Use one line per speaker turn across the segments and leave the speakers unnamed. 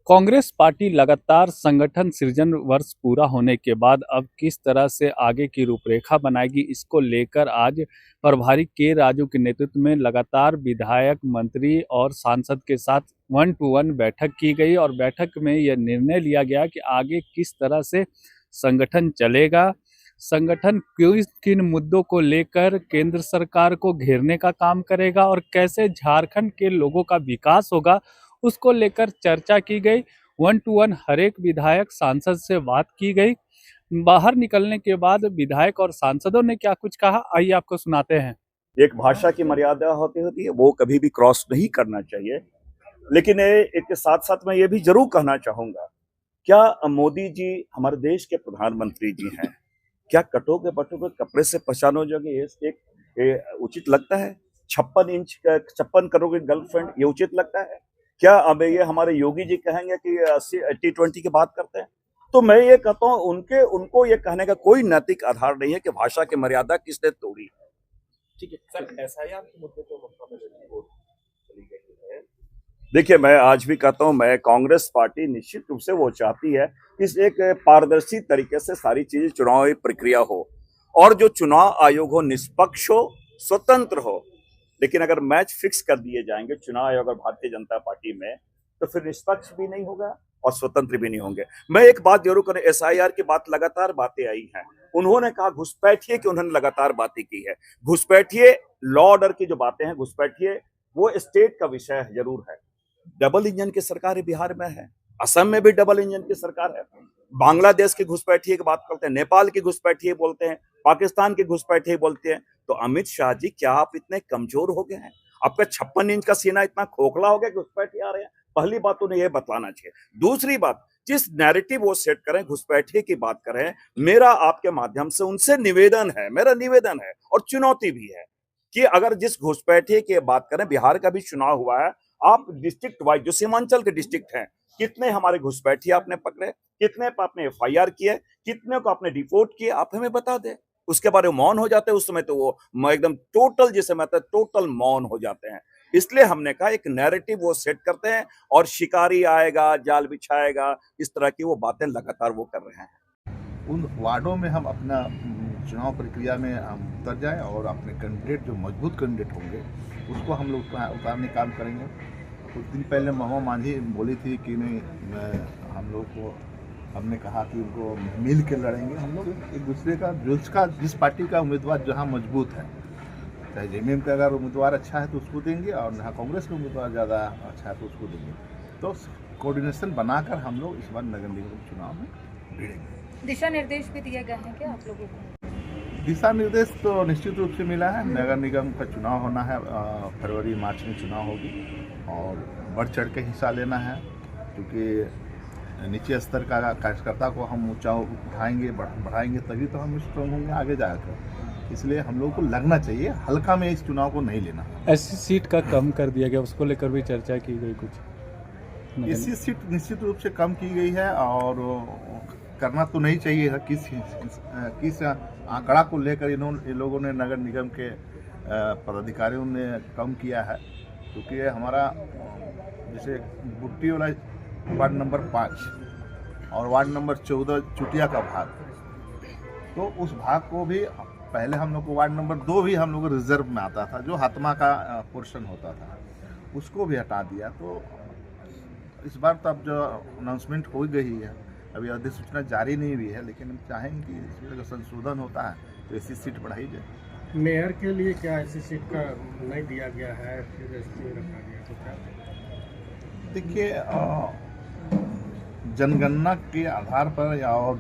Congress party लगातार संगठन सृजन वर्ष पूरा होने के बाद अब किस तरह से आगे की रूपरेखा बनाएगी, इसको लेकर आज प्रभारी के राजू के नेतृत्व में लगातार विधायक, मंत्री और सांसद के साथ 1-to-1 बैठक की गई और बैठक में यह निर्णय लिया गया कि आगे किस तरह से संगठन चलेगा, संगठन किन मुद्दों को लेकर केंद्र सरकार को घेरने का काम करेगा और कैसे झारखंड के लोगों का विकास होगा, उसको लेकर चर्चा की गई। 1-to-1 हर एक विधायक सांसद से बात की गई। बाहर निकलने के बाद विधायक और सांसदों ने क्या कुछ कहा, आइए आपको सुनाते हैं।
एक भाषा की मर्यादा होती है, वो कभी भी क्रॉस नहीं करना चाहिए। लेकिन एक साथ साथ मैं ये भी जरूर कहना चाहूंगा, क्या मोदी जी हमारे देश के प्रधानमंत्री जी हैं, क्या कटो के बटो के कपड़े से पहचानो जोगे एक उचित लगता है? 56 करोड़ की गर्लफ्रेंड, ये उचित लगता है क्या? अब ये हमारे योगी जी कहेंगे कि T20 की बात करते हैं, तो मैं ये कहता हूँ उनको ये कहने का कोई नैतिक आधार नहीं है कि भाषा की मर्यादा किसने तोड़ी। ठीक है सर, एसआईआर के मुद्दे पे ममता बनर्जी वोट चली गई है। देखिए, मैं आज भी कहता हूं, मैं कांग्रेस पार्टी निश्चित रूप से वो चाहती है कि एक पारदर्शी तरीके से सारी चीजें चुनावी प्रक्रिया हो और जो चुनाव आयोग हो निष्पक्ष हो, स्वतंत्र हो। लेकिन अगर मैच फिक्स कर दिए जाएंगे चुनाव आयोग और भारतीय जनता पार्टी में, तो फिर निष्पक्ष भी नहीं होगा और स्वतंत्र भी नहीं होंगे। मैं एक बात जरूर करें, एसआईआर की बात लगातार बातें आई हैं, उन्होंने कहा घुसपैठिए की उन्होंने लगातार बातें की है। घुसपैठिए, लॉ ऑर्डर की जो बातें हैं, घुसपैठिए वो स्टेट का विषय जरूर है। डबल इंजन की सरकार बिहार में है, असम में भी डबल इंजन की सरकार है। बांग्लादेश की घुसपैठिए की बात करते हैं, नेपाल की घुसपैठिए बोलते हैं, पाकिस्तान की घुसपैठिए बोलते हैं। तो अमित शाह जी, क्या आप इतने कमजोर हो गए हैं? आपका 56 इंच का सीना इतना खोखला हो गया कि घुसपैठिए आ रहे हैं? पहली बात उन्हें यह बताना चाहिए। दूसरी बात, जिस नैरेटिव वो सेट करें, घुसपैठिए की बात करें, मेरा आपके माध्यम से उनसे मेरा निवेदन है और चुनौती भी है कि अगर जिस घुसपैठिए की बात करें, बिहार का भी चुनाव हुआ है, आप डिस्ट्रिक्ट वाइज जो सीमांचल के डिस्ट्रिक्ट हैं, कितने हमारे घुसपैठिए आपने पकड़े, कितने पर आपने एफआईआर किए, कितने को आपने रिपोर्ट किए, आप हमें बता दें। उसके बारे में मौन हो जाते हैं उस समय, तो वो एकदम टोटल, जिसे मैं टोटल मौन हो जाते हैं। इसलिए हमने कहा एक नैरेटिव वो सेट करते हैं और शिकारी आएगा, जाल बिछाएगा, इस तरह की वो बातें लगातार वो कर रहे हैं।
उन वार्डों में हम अपना चुनाव प्रक्रिया में हम उतर जाएं और अपने कैंडिडेट जो मजबूत कैंडिडेट होंगे उसको हम लोग उतारने का काम करेंगे। कुछ दिन पहले महुआ मांझी बोली थी कि नहीं, हम लोग को हमने कहा कि उनको मिल के लड़ेंगे हम लोग एक दूसरे का, जिस पार्टी का उम्मीदवार जहां मजबूत है, चाहे जेएमएम का अगर उम्मीदवार अच्छा है तो उसको देंगे और जहाँ कांग्रेस का उम्मीदवार ज़्यादा अच्छा है तो उसको देंगे। तो कोऑर्डिनेशन बनाकर हम लोग इस बार नगर निगम चुनाव में भिड़ेंगे।
दिशा निर्देश भी दिए गए हैं क्या आप लोगों को?
दिशा निर्देश तो निश्चित रूप से मिला है। नगर निगम का चुनाव होना है, फरवरी मार्च में चुनाव होगी और बढ़ चढ़ के हिस्सा लेना है, क्योंकि नीचे स्तर का कार्यकर्ता को हम ऊंचा उठाएंगे, बढ़ाएंगे, तभी तो हम स्ट्रांग होंगे आगे जाकर। इसलिए हम लोगों को लगना चाहिए, हल्का में इस चुनाव को नहीं लेना।
ऐसी सीट का कम कर दिया गया, उसको लेकर भी चर्चा की गई कुछ।
इसी सीट निश्चित रूप से कम की गई है और करना तो नहीं चाहिए है। किस आंकड़ा को लेकर इन लोगों ने, नगर निगम के पदाधिकारियों ने कम किया है, क्योंकि हमारा जैसे बुट्टी वाला वार्ड नंबर 5 और वार्ड नंबर 14 चुटिया का भाग, तो उस भाग को भी पहले हम लोग को वार्ड नंबर 2 भी हम लोग रिजर्व में आता था, जो हातमा का पोर्शन होता था, उसको भी हटा दिया। तो इस बार तो अब जो अनाउंसमेंट हो गई है, अभी अधिसूचना जारी नहीं हुई है, लेकिन हम चाहेंगे कि इसमें अगर संशोधन होता है तो ऐसी सीट बढ़ाई जाए।
मेयर के लिए क्या ऐसी सीट का नहीं दिया गया है, फिर इसको रखा गया तो क्या?
देखिए, जनगणना के आधार पर या और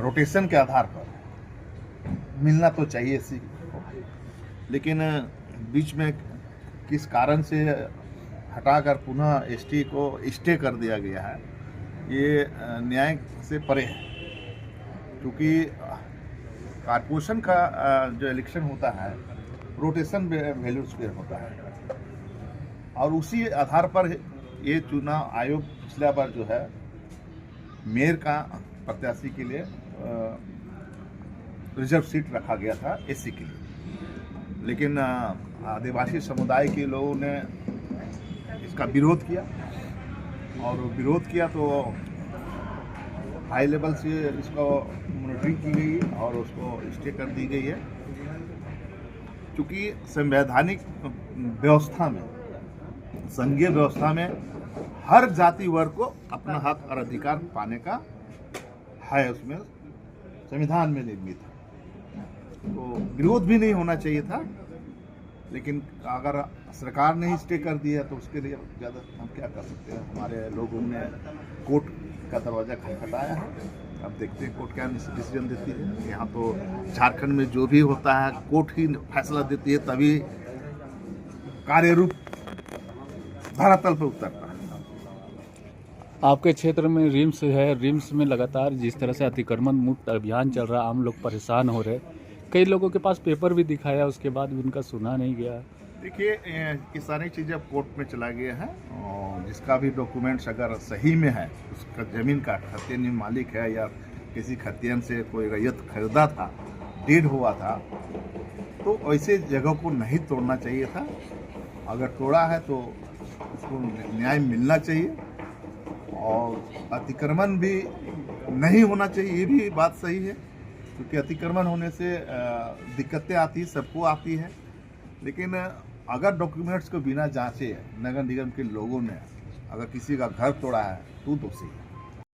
रोटेशन के आधार पर मिलना तो चाहिए सी, लेकिन बीच में किस कारण से हटाकर पुनः एसटी को स्टे कर दिया गया है, ये न्याय से परे है। क्योंकि कारपोरेशन का जो इलेक्शन होता है रोटेशन वैल्यूज पे होता है और उसी आधार पर ये चुनाव आयोग पिछला बार जो है मेयर का प्रत्याशी के लिए रिजर्व सीट रखा गया था एससी के लिए, लेकिन आदिवासी समुदाय के लोगों ने इसका विरोध किया और विरोध किया तो हाई लेवल से इसको मॉनिटरिंग की गई है और उसको स्टे कर दी गई है, क्योंकि संवैधानिक व्यवस्था में, संघीय व्यवस्था में हर जाति वर्ग को अपना हक और अधिकार पाने का है, उसमें संविधान में निर्मित है। तो विरोध भी नहीं होना चाहिए था, लेकिन अगर सरकार ने ही स्टे कर दिया तो उसके लिए ज़्यादा हम क्या कर सकते हैं। हमारे लोगों ने कोर्ट का दरवाज़ा खटखटाया है, अब देखते हैं कोर्ट क्या डिसीजन देती है। यहाँ तो झारखंड में जो भी होता है कोर्ट ही फैसला देती है, तभी कार्य रूप धरातल पर उतरता है।
आपके क्षेत्र में रिम्स है, रिम्स में लगातार जिस तरह से अतिक्रमण मुक्त अभियान चल रहा है, आम लोग परेशान हो रहे हैं। कई लोगों के पास पेपर भी दिखाया, उसके बाद भी उनका सुना नहीं गया।
देखिए, ये सारी चीज़ें अब कोर्ट में चला गया है और जिसका भी डॉक्यूमेंट्स अगर सही में है, उसका ज़मीन का खतियानी मालिक है या किसी खतियान से कोई रैयत खरीदा था, डीड हुआ था, तो ऐसे जगह को नहीं तोड़ना चाहिए था। अगर तोड़ा है तो उसको न्याय मिलना चाहिए और अतिक्रमण भी नहीं होना चाहिए, ये भी बात सही है, क्योंकि अतिक्रमण होने से दिक्कतें आती हैं, सबको आती है। लेकिन अगर डॉक्यूमेंट्स को बिना जांचे नगर निगम के लोगों ने अगर किसी का घर तोड़ा है तो दोषी है।